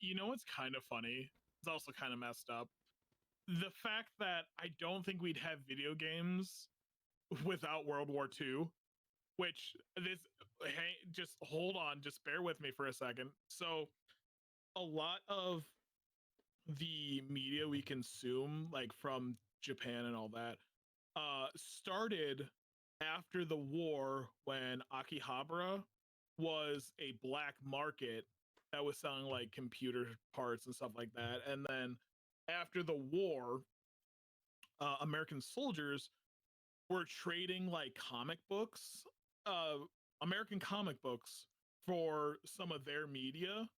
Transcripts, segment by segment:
You know what's kind of funny? It's also kind of messed up. The fact that I don't think we'd have video games without World War II, which this, hey, just hold on, just bear with me for a second. So, a lot of the media we consume, like from Japan and all that, started after the war when Akihabara was a black market that was selling like computer parts and stuff like that. And then after the war, American soldiers were trading like comic books, uh, American comic books, for some of their media.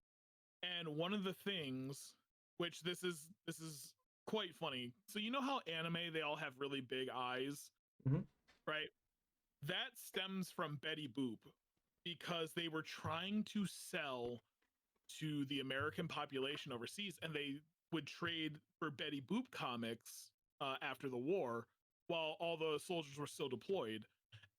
And one of the things, which this is quite funny. So you know how anime they all have really big eyes, Hmm. right? That stems from Betty Boop because they were trying to sell to the American population overseas, and they would trade for Betty Boop comics after the war while all the soldiers were still deployed.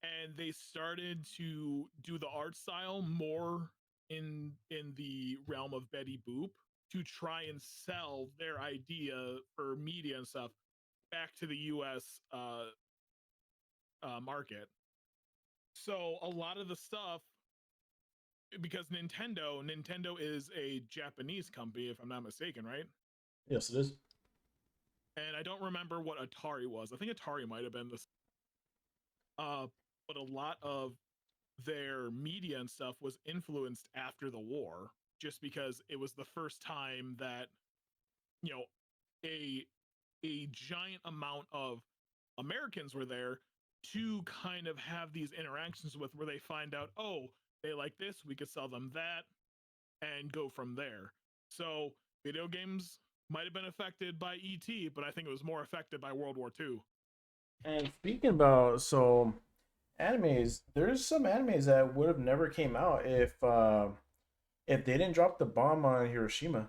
And they started to do the art style more in the realm of Betty Boop to try and sell their idea for media and stuff back to the U.S. Market. So a lot of the stuff, because Nintendo is a Japanese company, if I'm not mistaken, right? Yes, it is. And I don't remember what Atari was. I think Atari might have been this. Uh, but a lot of their media and stuff was influenced after the war, just because it was the first time that you know a a giant amount of Americans were there to kind of have these interactions with, where they find out, oh, they like this, we could sell them that, and go from there. So video games might have been affected by ET, but I think it was more affected by World War II. And speaking about animes, there's some animes that would have never came out if they didn't drop the bomb on Hiroshima.